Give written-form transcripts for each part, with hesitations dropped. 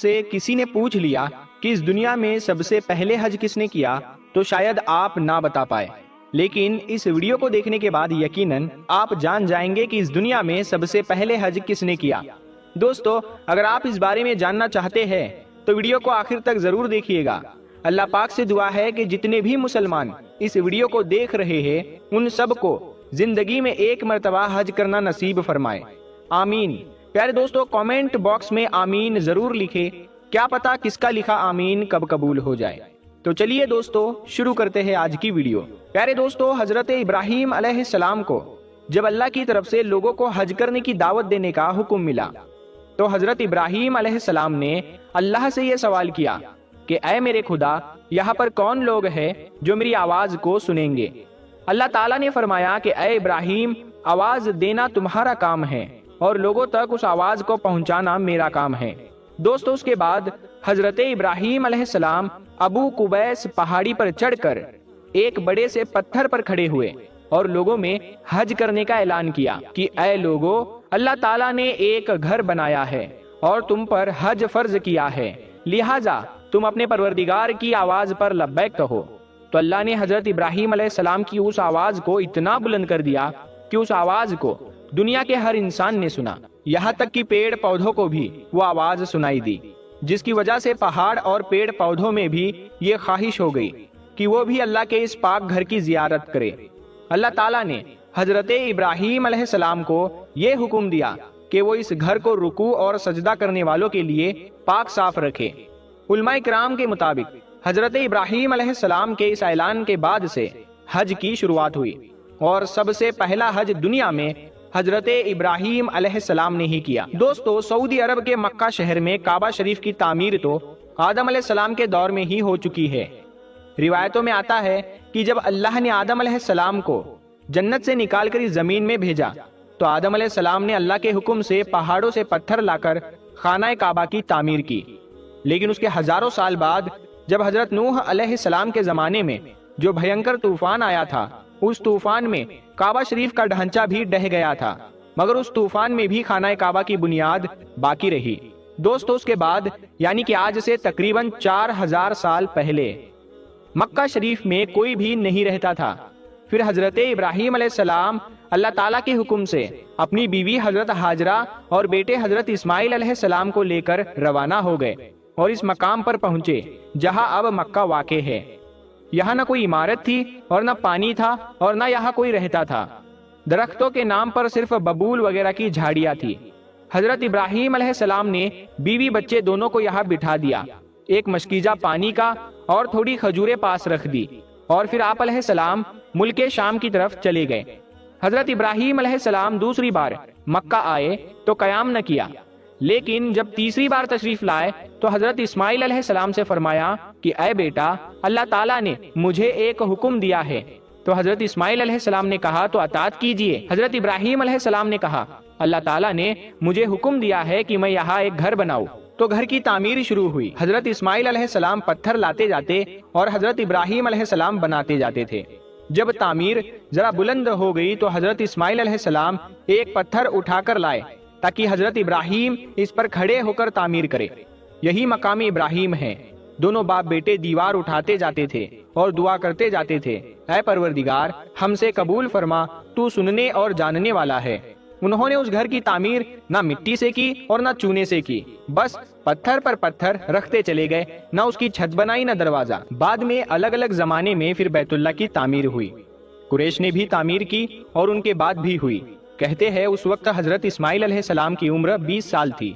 سے کسی نے پوچھ لیا کہ اس دنیا میں سب سے پہلے حج کس نے کیا تو شاید آپ نہ بتا پائے، لیکن اس ویڈیو کو دیکھنے کے بعد یقیناً آپ جان جائیں گے کہ اس دنیا میں سب سے پہلے حج کس نے کیا۔ دوستو، اگر آپ اس بارے میں جاننا چاہتے ہیں تو ویڈیو کو آخر تک ضرور دیکھیے گا۔ اللہ پاک سے دعا ہے کہ جتنے بھی مسلمان اس ویڈیو کو دیکھ رہے ہیں ان سب کو زندگی میں ایک مرتبہ حج کرنا نصیب فرمائے، آمین۔ پیارے دوستو، کامنٹ باکس میں آمین ضرور لکھے، کیا پتا کس کا لکھا آمین کب قبول ہو جائے۔ تو چلیے دوستو شروع کرتے ہیں آج کی ویڈیو۔ پیارے دوستو، حضرت ابراہیم علیہ السلام کو جب اللہ کی طرف سے لوگوں کو حج کرنے کی دعوت دینے کا حکم ملا تو حضرت ابراہیم علیہ السلام نے اللہ سے یہ سوال کیا کہ اے میرے خدا، یہاں پر کون لوگ ہیں جو میری آواز کو سنیں گے؟ اللہ تعالیٰ نے فرمایا کہ اے ابراہیم، آواز دینا تمہارا کام ہے اور لوگوں تک اس آواز کو پہنچانا میرا کام ہے۔ دوستو، اس کے بعد حضرت ابراہیم علیہ السلام ابو قبیس پہاڑی پر چڑھ کر ایک بڑے سے پتھر پر کھڑے ہوئے اور لوگوں میں حج کرنے کا اعلان کیا کہ اے لوگو، اللہ تعالیٰ نے ایک گھر بنایا ہے اور تم پر حج فرض کیا ہے، لہٰذا تم اپنے پروردگار کی آواز پر لبیک کہو۔ تو اللہ نے حضرت ابراہیم علیہ السلام کی اس آواز کو اتنا بلند کر دیا کہ اس آواز کو دنیا کے ہر انسان نے سنا، یہاں تک کہ پیڑ پودوں کو بھی وہ آواز سنائی دی، جس کی وجہ سے پہاڑ اور پیڑ پودوں میں بھی یہ خواہش ہو گئی کہ وہ بھی اللہ کے اس پاک گھر کی زیارت کرے۔ اللہ تعالیٰ نے حضرت ابراہیم علیہ السلام کو یہ حکم دیا کہ وہ اس گھر کو رکوع اور سجدہ کرنے والوں کے لیے پاک صاف رکھے۔ علماء کرام کے مطابق حضرت ابراہیم علیہ السلام کے اس اعلان کے بعد سے حج کی شروعات ہوئی، اور سب سے پہلا حج دنیا میں حضرت ابراہیم علیہ السلام نے ہی کیا۔ دوستو، سعودی عرب کے مکہ شہر میں کعبہ شریف کی تعمیر تو آدم علیہ السلام کے دور میں ہی ہو چکی ہے۔ روایتوں میں آتا ہے کہ جب اللہ نے آدم علیہ السلام کو جنت سے نکال کر اس زمین میں بھیجا تو آدم علیہ السلام نے اللہ کے حکم سے پہاڑوں سے پتھر لا کر خانہ کعبہ کی تعمیر کی، لیکن اس کے ہزاروں سال بعد جب حضرت نوح علیہ السلام کے زمانے میں جو بھینکر طوفان آیا تھا، اس طوفان میں کعبہ شریف کا ڈھانچہ بھی ڈہ گیا تھا، مگر اس طوفان میں بھی خانہ کعبہ کی بنیاد باقی رہی۔ دوستو، اس کے بعد یعنی کہ آج سے تقریباً 4000 سال پہلے مکہ شریف میں کوئی بھی نہیں رہتا تھا۔ پھر حضرت ابراہیم علیہ السلام اللہ تعالیٰ کے حکم سے اپنی بیوی حضرت ہاجرہ اور بیٹے حضرت اسماعیل علیہ السلام کو لے کر روانہ ہو گئے اور اس مقام پر پہنچے جہاں اب مکہ واقع ہے۔ یہاں نہ کوئی عمارت تھی اور نہ پانی تھا اور نہ یہاں کوئی رہتا تھا، درختوں کے نام پر صرف ببول وغیرہ کی جھاڑیاں تھی۔ حضرت ابراہیم علیہ السلام نے بیوی بچے دونوں کو یہاں بٹھا دیا، ایک مشکیزہ پانی کا اور تھوڑی کھجوریں پاس رکھ دی، اور پھر آپ علیہ السلام ملک شام کی طرف چلے گئے۔ حضرت ابراہیم علیہ السلام دوسری بار مکہ آئے تو قیام نہ کیا، لیکن جب تیسری بار تشریف لائے تو حضرت اسماعیل علیہ السلام سے فرمایا کہ اے بیٹا، اللہ تعالیٰ نے مجھے ایک حکم دیا ہے۔ تو حضرت اسماعیل علیہ السلام نے کہا تو اطاعت کیجیے۔ حضرت ابراہیم علیہ السلام نے کہا اللہ تعالیٰ نے مجھے حکم دیا ہے کہ میں یہاں ایک گھر بناؤں۔ تو گھر کی تعمیر شروع ہوئی۔ حضرت اسماعیل علیہ السلام پتھر لاتے جاتے اور حضرت ابراہیم علیہ السلام بناتے جاتے تھے۔ جب تعمیر ذرا بلند ہو گئی تو حضرت اسماعیل علیہ السلام ایک پتھر اٹھا کر لائے تاکہ حضرت ابراہیم اس پر کھڑے ہو کر تعمیر کرے۔ یہی مقام ابراہیم ہے۔ دونوں باپ بیٹے دیوار اٹھاتے جاتے تھے اور دعا کرتے جاتے تھے، اے پروردگار، ہم سے قبول فرما، تو سننے اور جاننے والا ہے۔ انہوں نے اس گھر کی تعمیر نہ مٹی سے کی اور نہ چونے سے کی، بس پتھر پر پتھر رکھتے چلے گئے، نہ اس کی چھت بنائی نہ دروازہ۔ بعد میں الگ الگ زمانے میں پھر بیت اللہ کی تعمیر ہوئی۔ قریش نے بھی تعمیر کی اور ان کے بعد بھی ہوئی۔ کہتے ہیں اس وقت حضرت اسماعیل علیہ السلام کی عمر 20 سال تھی۔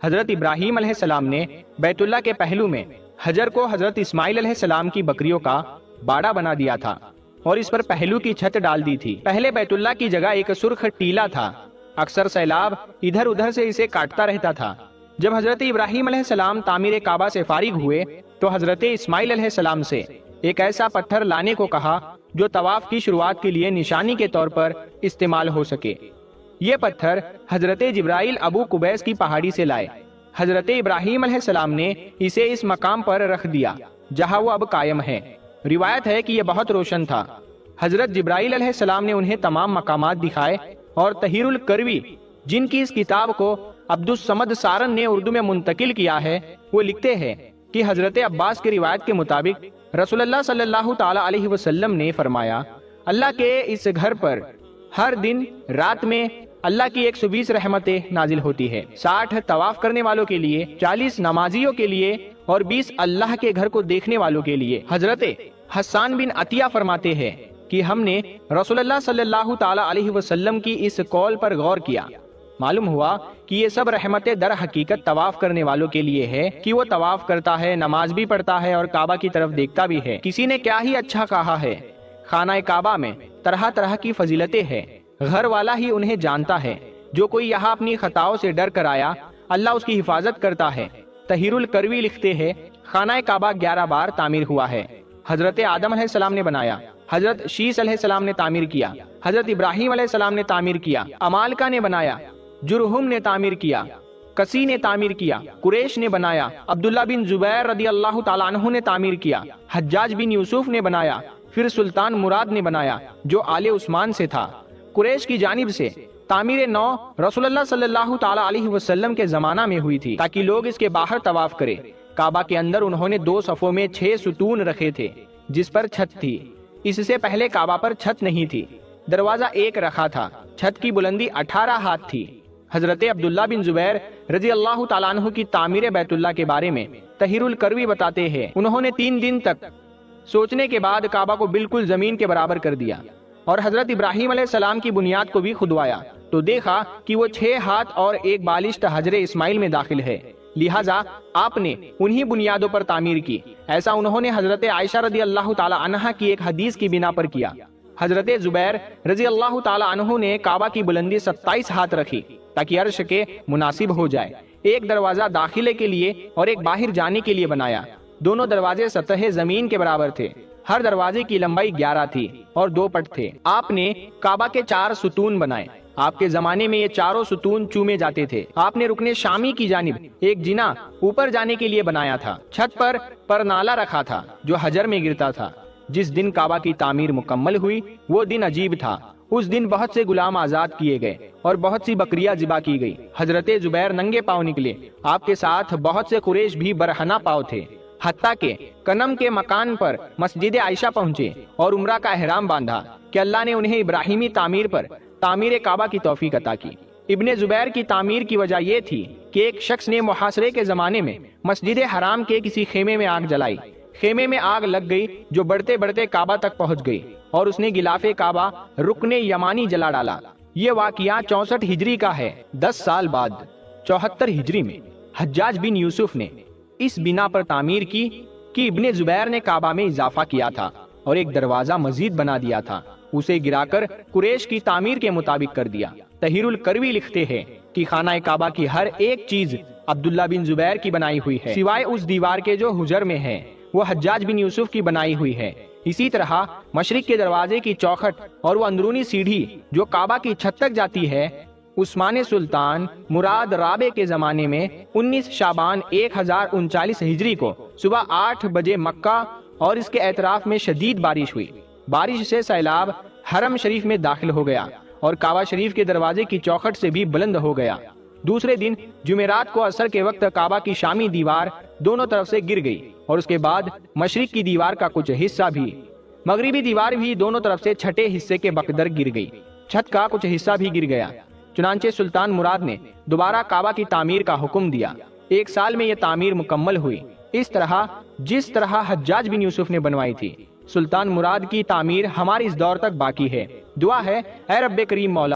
حضرت ابراہیم علیہ السلام نے بیت اللہ کے پہلو میں حجر کو حضرت اسماعیل علیہ السلام کی بکریوں کا باڑا بنا دیا تھا اور اس پر پہلو کی چھت ڈال دی تھی۔ پہلے بیت اللہ کی جگہ ایک سرخ ٹیلا تھا، اکثر سیلاب ادھر ادھر سے اسے کاٹتا رہتا تھا۔ جب حضرت ابراہیم علیہ السلام تعمیر کعبہ سے فارغ ہوئے تو حضرت اسماعیل علیہ السلام سے ایک ایسا پتھر لانے کو کہا جو طواف کی شروعات کے لیے نشانی کے طور پر استعمال ہو سکے۔ یہ پتھر حضرت جبرائیل ابو قبیس کی پہاڑی سے لائے۔ حضرت ابراہیم علیہ السلام نے اسے اس مقام پر رکھ دیا جہاں وہ اب قائم ہے۔ روایت ہے کہ یہ بہت روشن تھا۔ حضرت جبرائیل علیہ السلام نے انہیں تمام مقامات دکھائے اور طہیر الکروی، جن کی اس کتاب کو عبدالصمد سارن نے اردو میں منتقل کیا ہے، وہ لکھتے ہیں کہ حضرت عباس کی روایت کے مطابق رسول اللہ صلی اللہ تعالی علیہ وسلم نے فرمایا، اللہ کے اس گھر پر ہر دن رات میں اللہ کی 120 رحمتیں نازل ہوتی ہے، 60 طواف کرنے والوں کے لیے، 40 نمازیوں کے لیے اور 20 اللہ کے گھر کو دیکھنے والوں کے لیے۔ حضرت حسان بن عطیہ فرماتے ہیں کہ ہم نے رسول اللہ صلی اللہ تعالی علیہ وسلم کی اس قول پر غور کیا، معلوم ہوا کہ یہ سب رحمتیں در حقیقت طواف کرنے والوں کے لیے ہے کہ وہ طواف کرتا ہے، نماز بھی پڑھتا ہے اور کعبہ کی طرف دیکھتا بھی ہے۔ کسی نے کیا ہی اچھا کہا ہے، خانہ کعبہ میں طرح طرح کی فضیلتیں ہیں، گھر والا ہی انہیں جانتا ہے، جو کوئی یہاں اپنی خطاؤں سے ڈر کر آیا اللہ اس کی حفاظت کرتا ہے۔ طاہر الکروی لکھتے ہیں خانہ کعبہ 11 بار تعمیر ہوا ہے، حضرت آدم علیہ السلام نے بنایا، حضرت شیس علیہ السلام نے تعمیر کیا، حضرت ابراہیم علیہ السلام نے تعمیر کیا، امالکہ نے بنایا، جرہم نے تعمیر کیا، کسی نے تعمیر کیا، قریش نے بنایا، عبداللہ بن زبیر رضی اللہ تعالیٰ عنہ نے تعمیر کیا، حجاج بن یوسف نے بنایا، پھر سلطان مراد نے بنایا جو آل عثمان سے تھا۔ قریش کی جانب سے تعمیر نو رسول اللہ صلی اللہ تعالیٰ علیہ وسلم کے زمانہ میں ہوئی تھی تاکہ لوگ اس کے باہر طواف کرے۔ کعبہ کے اندر انہوں نے 2 صفوں میں 6 ستون رکھے تھے جس پر چھت تھی، اس سے پہلے کعبہ پر چھت نہیں تھی، دروازہ ایک رکھا تھا، چھت کی بلندی 18 ہاتھ تھی۔ حضرت عبداللہ بن زبیر رضی اللہ تعالیٰ عنہ کی تعمیر بیت اللہ کے بارے میں طاہر الکروی بتاتے ہیں انہوں نے 3 دن تک سوچنے کے بعد کعبہ کو بالکل زمین کے برابر کر دیا اور حضرت ابراہیم علیہ السلام کی بنیاد کو بھی کھدوایا تو دیکھا کہ وہ 6 ہاتھ اور ایک بالشت حجر اسماعیل میں داخل ہے، لہٰذا آپ نے انہی بنیادوں پر تعمیر کی۔ ایسا انہوں نے حضرت عائشہ رضی اللہ تعالی عنہا کی ایک حدیث کی بنا پر کیا۔ حضرت زبیر رضی اللہ تعالی عنہ نے کعبہ کی بلندی 27 ہاتھ رکھی تاکہ عرش کے مناسب ہو جائے، ایک دروازہ داخلے کے لیے اور ایک باہر جانے کے لیے بنایا، دونوں دروازے سطح زمین کے برابر تھے، ہر دروازے کی لمبائی 11 تھی اور 2 پٹ تھے۔ آپ نے کعبہ کے 4 ستون بنائے، آپ کے زمانے میں یہ چاروں ستون چومے جاتے تھے۔ آپ نے رکن شامی کی جانب ایک جنا اوپر جانے کے لیے بنایا تھا، چھت پر پرنالہ رکھا تھا جو حجر میں گرتا تھا۔ جس دن کعبہ کی تعمیر مکمل ہوئی وہ دن عجیب تھا، اس دن بہت سے غلام آزاد کیے گئے اور بہت سی بکریاں ذبح کی گئی۔ حضرت زبیر ننگے پاؤں نکلے، آپ کے ساتھ بہت سے قریش بھی برہنہ پاؤں تھے، حتیٰ کہ کنم کے مکان پر مسجد عائشہ پہنچے اور عمرہ کا احرام باندھا کہ اللہ نے انہیں ابراہیمی تعمیر پر تعمیر کعبہ کی توفیق عطا کی۔ ابن زبیر کی تعمیر کی وجہ یہ تھی کہ ایک شخص نے محاصرے کے زمانے میں مسجد حرام کے کسی خیمے میں آگ جلائی، خیمے میں آگ لگ گئی جو بڑھتے بڑھتے کعبہ تک پہنچ گئی اور اس نے غلاف کعبہ رکن یمانی جلا ڈالا۔ یہ واقعہ 64 ہجری کا ہے۔ 10 سال بعد 74 ہجری میں حجاج بن یوسف نے اس بنا پر تعمیر کی کہ ابن زبیر نے کعبہ میں اضافہ کیا تھا اور ایک دروازہ مزید بنا دیا تھا، اسے گرا کر قریش کی تعمیر کے مطابق کر دیا۔ طاہر الکروی لکھتے ہیں کہ خانہ کعبہ کی ہر ایک چیز عبداللہ بن زبیر کی بنائی ہوئی ہے، سوائے اس دیوار کے جو حجر میں ہے، وہ حجاج بن یوسف کی بنائی ہوئی ہے۔ اسی طرح مشرق کے دروازے کی چوکھٹ اور وہ اندرونی سیڑھی جو کعبہ کی چھت تک جاتی ہے، عثمان سلطان مراد رابع کے زمانے میں 19 شعبان 1039 ہجری کو صبح 8 بجے مکہ اور اس کے اطراف میں شدید بارش ہوئی۔ بارش سے سیلاب حرم شریف میں داخل ہو گیا اور کعبہ شریف کے دروازے کی چوکھٹ سے بھی بلند ہو گیا۔ دوسرے دن جمعرات کو عصر کے وقت کعبہ کی شامی دیوار دونوں طرف سے گر گئی اور اس کے بعد مشرق کی دیوار کا کچھ حصہ بھی، مغربی دیوار بھی دونوں طرف سے چھٹے حصے کے بقدر گر گئی، چھت کا کچھ حصہ بھی گر گیا۔ چنانچہ سلطان مراد نے دوبارہ کعبہ کی تعمیر کا حکم دیا، 1 سال میں یہ تعمیر مکمل ہوئی، اس طرح جس طرح حجاج بن یوسف نے بنوائی تھی۔ سلطان مراد کی تعمیر ہمارے اس دور تک باقی ہے۔ دعا ہے اے رب کریم مولا